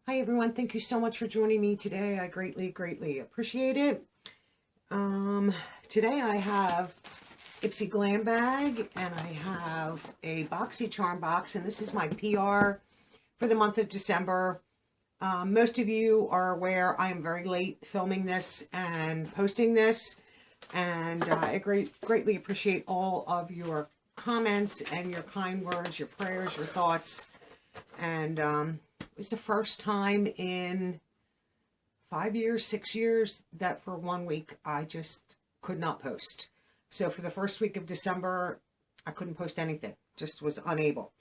Hi everyone, thank you so much for joining me today. I greatly appreciate it. Today I have Ipsy Glam bag and I have a Boxycharm box, and this is my PR for the month of December. Most of you are aware I am very late filming this and posting this, and I greatly appreciate all of your comments and your kind words, your prayers, your thoughts, and it's the first time in 5 years, 6 years that for 1 week I just could not post. So for the first week of December, I couldn't post anything, just was unable.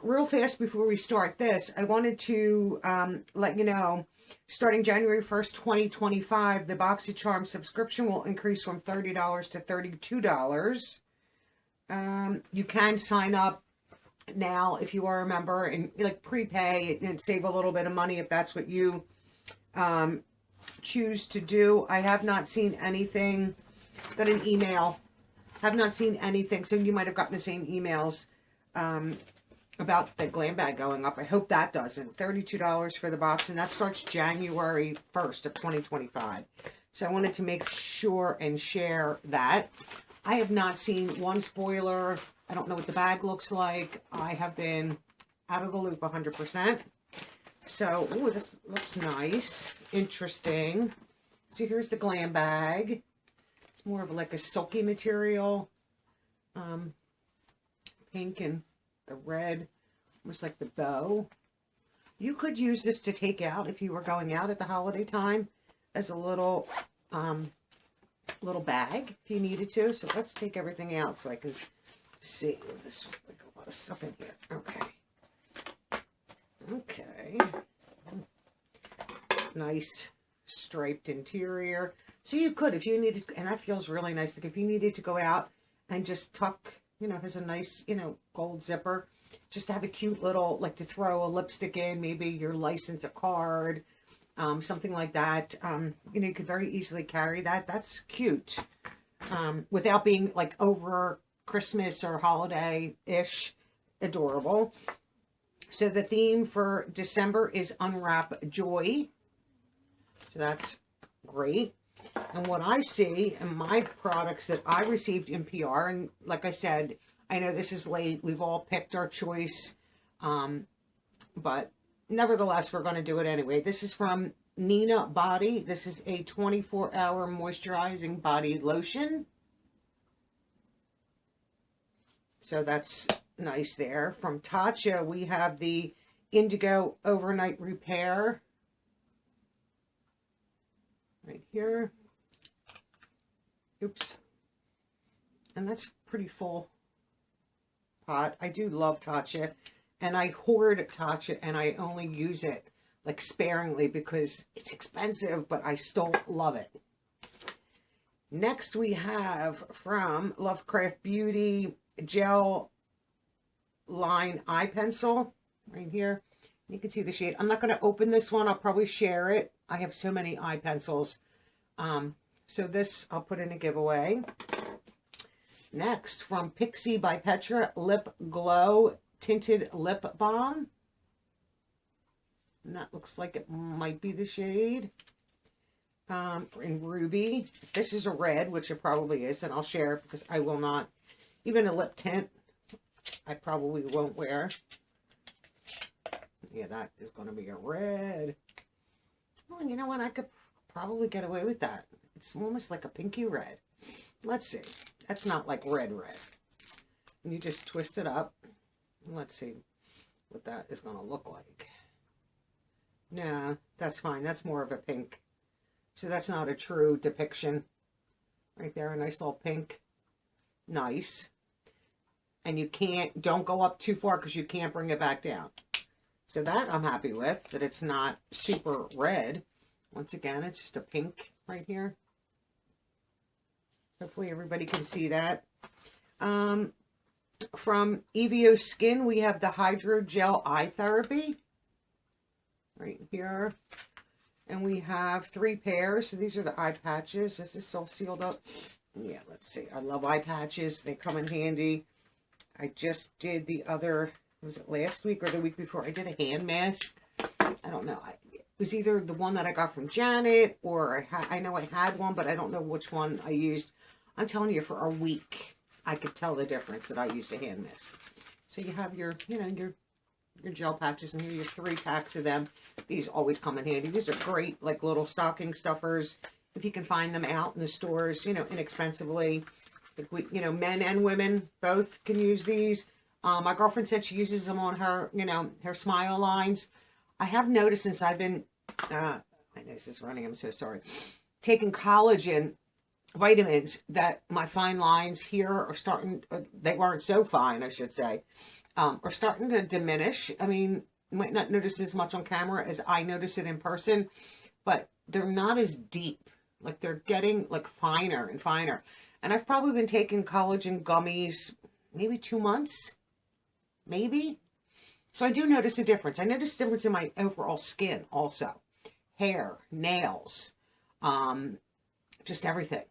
Real fast before we start this, I wanted to let you know, starting January 1st, 2025, the Boxycharm subscription will increase from $30 to $32. You can sign up now if you are a member and like prepay and save a little bit of money if that's what you choose to do. I have not seen anything. Got an email, have not seen anything, so you might have gotten the same emails about the Glam bag going up. I hope that doesn't. $32 for the box, and that starts January 1st of 2025. So I wanted to make sure and share that. I have not seen one spoiler. I don't know what the bag looks like. I have been out of the loop 100%. So, ooh, this looks nice. Interesting. So here's the Glam bag. It's more of like a silky material. Pink and the red, almost like the bow. You could use this to take out if you were going out at the holiday time as a little bag if you needed to. So let's take everything out so I can see. This was like a lot of stuff in here. Okay. Nice striped interior. So you could, if you needed, and that feels really nice, like if you needed to go out and just tuck, has a nice, gold zipper, just to have a cute little, like to throw a lipstick in, maybe your license, a card, something like that. You could very easily carry that. That's cute. Without being like over Christmas or holiday-ish adorable. So the theme for December is Unwrap Joy. So that's great. And what I see in my products that I received in PR, and like I said, I know this is late. We've all picked our choice. But nevertheless, we're going to do it anyway. This is from Nina Body. This is a 24-hour moisturizing body lotion. So that's nice there. From Tatcha, we have the Indigo Overnight Repair. Right here. Oops. And that's pretty full pot. I do love Tatcha. And I hoard Tatcha, and I only use it like sparingly because it's expensive, but I still love it. Next we have from Lovecraft Beauty gel line eye pencil right here. You can see the shade. I'm not going to open this one. I'll probably share it. I have so many eye pencils. So this I'll put in a giveaway. Next from Pixie by Petra Lip Glow Tinted Lip Balm. And that looks like it might be the shade. In Ruby. This is a red, which it probably is, and I'll share it because I will not. Even a lip tint, I probably won't wear. Yeah, that is going to be a red. Well, you know what? I could probably get away with that. It's almost like a pinky red. Let's see. That's not like red. And you just twist it up. Let's see what that is going to look like. No, that's fine. That's more of a pink. So that's not a true depiction. Right there, a nice little pink. Nice. And you don't go up too far because you can't bring it back down. So that I'm happy with, that it's not super red. Once again, it's just a pink right here. Hopefully everybody can see that. From Evio Skin, we have the Hydrogel Eye Therapy. Right here. And we have 3 pairs. So these are the eye patches. Is this all sealed up? Yeah, let's see. I love eye patches. They come in handy. I just did the other, was it last week or the week before? I did a hand mask I don't know. It was either the one that I got from Janet, or I know I had one, but I don't know which one I used. I'm telling you, for a week, I could tell the difference that I used a hand mist. So you have your, you know, your gel patches in here. You have 3 packs of them. These always come in handy. These are great, like little stocking stuffers. If you can find them out in the stores, you know, inexpensively. You know, men and women both can use these. My girlfriend said she uses them on her, you know, her smile lines. I have noticed since I've been, my nose is running, I'm so sorry, taking collagen vitamins, that my fine lines here are starting, they weren't so fine, I should say, are starting to diminish. I mean, you might not notice as much on camera as I notice it in person, but they're not as deep. Like, they're getting, like, finer and finer. And I've probably been taking collagen gummies maybe 2 months, maybe. So I do notice a difference. I notice a difference in my overall skin also. Hair, nails, just everything.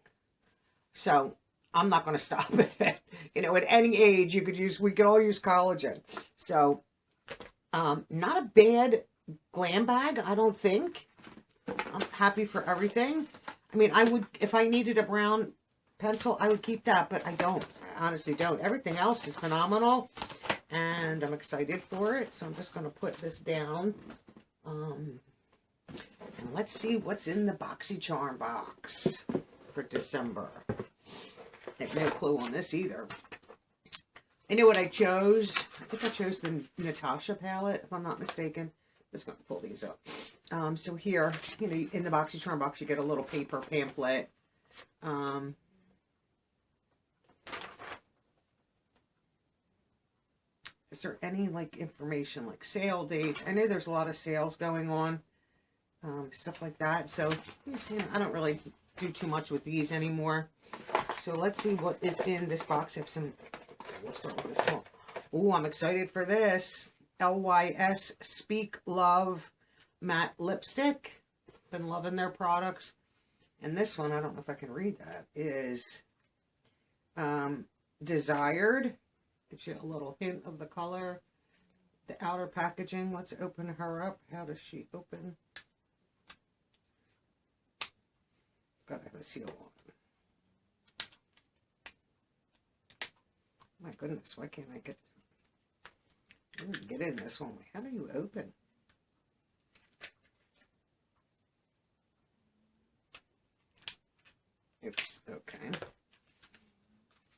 So I'm not going to stop it. You know, at any age we could all use collagen. So not a bad glam bag, I don't think. I'm happy for everything. I mean, I would, if I needed a brown pencil, I would keep that, but I don't. I honestly don't. Everything else is phenomenal, and I'm excited for it. So I'm just going to put this down. And let's see what's in the Boxycharm box for December. I have no clue on this either. I know what I chose. I think I chose the Natasha palette, if I'm not mistaken. Just going to pull these up. So here, you know, in the Boxycharm box, you get a little paper pamphlet. Is there any, like, information, like sale dates? I know there's a lot of sales going on, stuff like that. So, you know, I don't really do too much with these anymore. So let's see what is in this box. I have some, we'll start with this one. Oh, I'm excited for this. LYS Speak Love Matte Lipstick. Been loving their products. And this one, I don't know if I can read that, is Desired. Gives you a little hint of the color. The outer packaging. Let's open her up. How does she open? Gotta have a seal on it. My goodness, why can't I get in this one? How do you open? Oops, okay.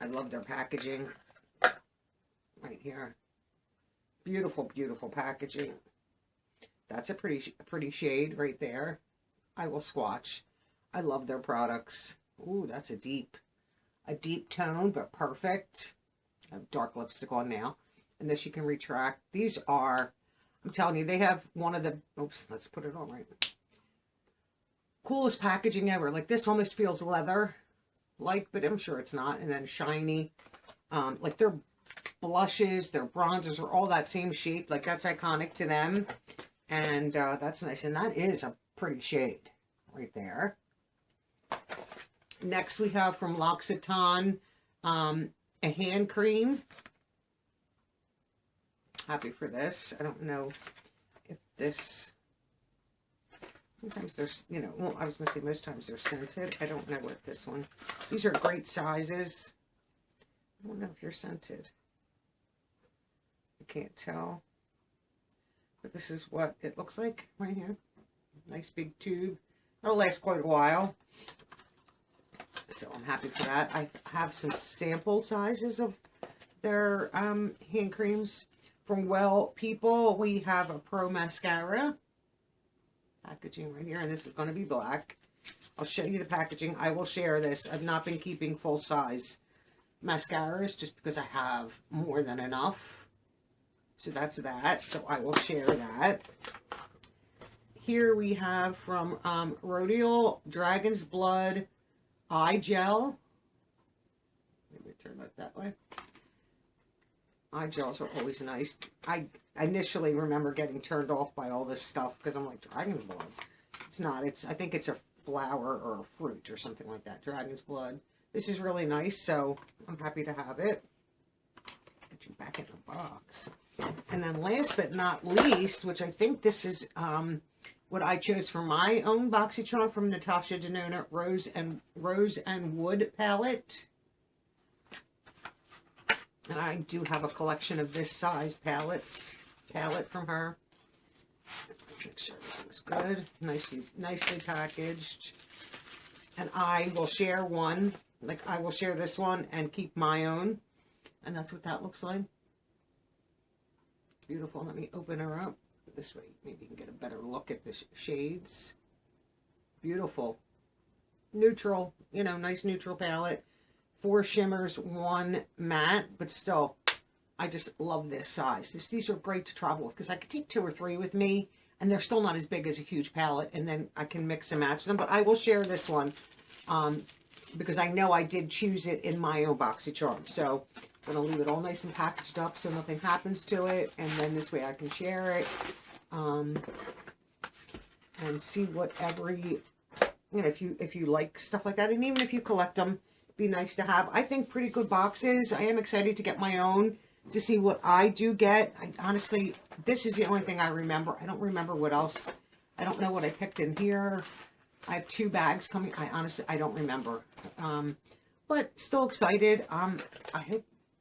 I love their packaging. Right here. Beautiful, beautiful packaging. That's a pretty shade right there. I will swatch. I love their products. Ooh, that's a deep tone, but perfect. I have dark lipstick on now. And this you can retract. These are, I'm telling you, they have one of the, oops, let's put it on right. Coolest packaging ever. Like, this almost feels leather-like, but I'm sure it's not. And then shiny. Like, their blushes, their bronzers are all that same shape. Like, that's iconic to them. And that's nice. And that is a pretty shade right there. Next, we have from L'Occitane, a hand cream. Happy for this. I don't know if this, sometimes there's, you know, well, I was going to say most times they're scented. I don't know what this one, these are great sizes. I don't know if you're scented. I can't tell. But this is what it looks like right here. Nice big tube. That'll last quite a while. So I'm happy for that. I have some sample sizes of their hand creams. From Well People, we have a Pro Mascara. Packaging right here, and this is going to be black. I'll show you the packaging. I will share this. I've not been keeping full-size mascaras just because I have more than enough. So that's that. So I will share that. Here we have from Rodial Dragon's Blood Eye Gel. Maybe turn it that way. Eye gels are always nice. I initially remember getting turned off by all this stuff because I'm like, dragon's blood. It's not. It's, I think it's a flower or a fruit or something like that. Dragon's blood. This is really nice, so I'm happy to have it. Get you back in the box. And then last but not least, which I think this is what I chose for my own Boxycharm from Natasha Denona Rose and Wood palette. And I do have a collection of this size palette from her. Make sure everything's good, nicely packaged. And I will share one, like I will share this one and keep my own. And that's what that looks like. Beautiful. Let me open her up this way. Maybe you can get a better look at the shades. Beautiful. Neutral, you know, nice neutral palette. 4 shimmers, 1 matte, but still, I just love this size. These are great to travel with because I could take 2 or 3 with me, and they're still not as big as a huge palette, and then I can mix and match them. But I will share this one because I know I did choose it in my own Boxycharm. So I'm going to leave it all nice and packaged up so nothing happens to it, and then this way I can share it and see whatever you know, if you like stuff like that, and even if you collect them, be nice to have. I think pretty good boxes. I am excited to get my own to see what I do get. Honestly, this is the only thing I remember. I don't remember what else. I don't know what I picked in here. I have 2 bags coming. I don't remember. But still excited. I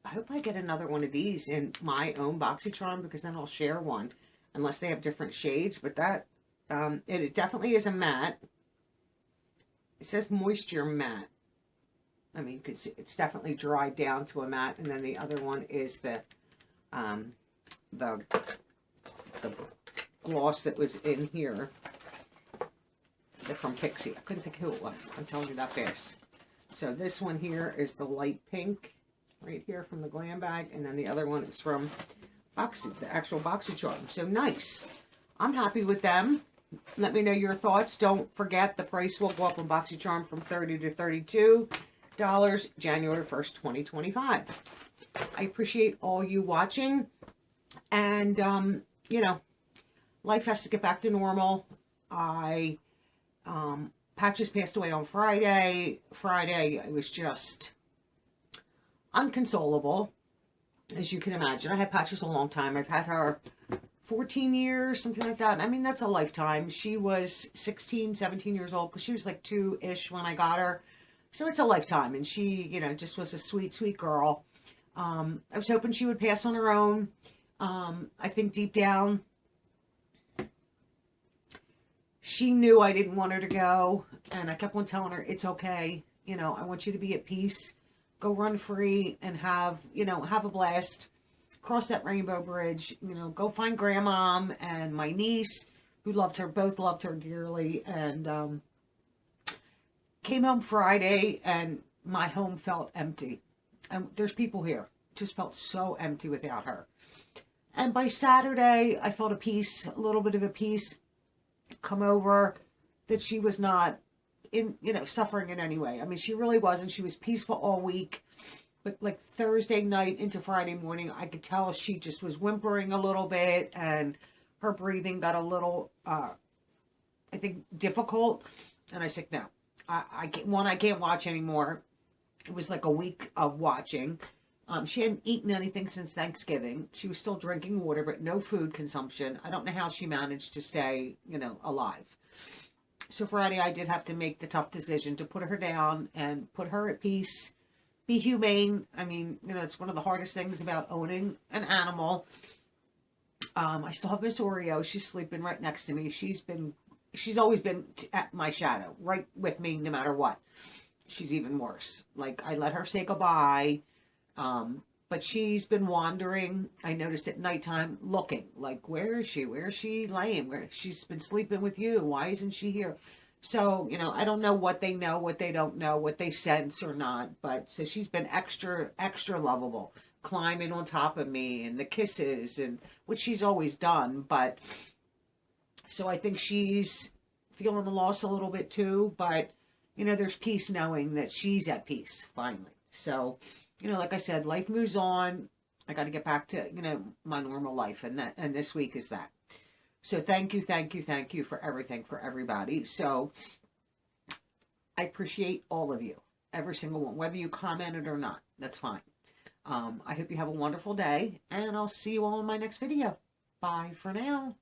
hope I get another one of these in my own Boxycharm because then I'll share one, unless they have different shades. But that it definitely is a matte. It says moisture matte. I mean, it's definitely dried down to a matte, and then the other one is the gloss that was in here. They're from Pixie. I couldn't think who it was. I'm telling you that fast. So this one here is the light pink, right here from the Glam bag, and then the other one is from the actual Boxycharm. So nice. I'm happy with them. Let me know your thoughts. Don't forget the price will go up on Boxycharm from $30 to $32. January 1st, 2025. I appreciate all you watching, and you know, life has to get back to normal. Patches passed away on Friday. It was just unconsolable, as you can imagine. I had Patches a long time. I've had her 14 years, something like that. I mean, that's a lifetime. She was 16, 17 years old because she was like 2-ish when I got her. So it's a lifetime, and she, you know, just was a sweet, sweet girl. I was hoping she would pass on her own. I think deep down, she knew I didn't want her to go, and I kept on telling her, it's okay. You know, I want you to be at peace. Go run free and have, you know, have a blast. Cross that rainbow bridge. You know, go find Grandmom and my niece, who loved her, both loved her dearly, and came home Friday, and my home felt empty. And there's people here. It just felt so empty without her. And by Saturday, I felt a peace, a little bit of a peace come over, that she was not in, you know, suffering in any way. I mean, she really wasn't. She was peaceful all week. But like Thursday night into Friday morning, I could tell she just was whimpering a little bit, and her breathing got a little, I think, difficult. And I said, no. I can't watch anymore. It was like a week of watching. She hadn't eaten anything since Thanksgiving. She was still drinking water, but no food consumption. I don't know how she managed to stay, you know, alive. So Friday, I did have to make the tough decision to put her down and put her at peace. Be humane. I mean, you know, it's one of the hardest things about owning an animal. I still have Miss Oreo. She's sleeping right next to me. She's always been at my shadow, right with me, no matter what. She's even worse. Like, I let her say goodbye, but she's been wandering. I noticed at nighttime, looking, like, where is she? Where is she laying? She's been sleeping with you. Why isn't she here? So, you know, I don't know what they know, what they don't know, what they sense or not, but so she's been extra, extra lovable, climbing on top of me, and the kisses, and which she's always done, but so I think she's feeling the loss a little bit too, but, you know, there's peace knowing that she's at peace, finally. So, you know, like I said, life moves on. I got to get back to, you know, my normal life, and this week is that. So thank you for everything, for everybody. So I appreciate all of you, every single one, whether you commented or not, that's fine. I hope you have a wonderful day, and I'll see you all in my next video. Bye for now.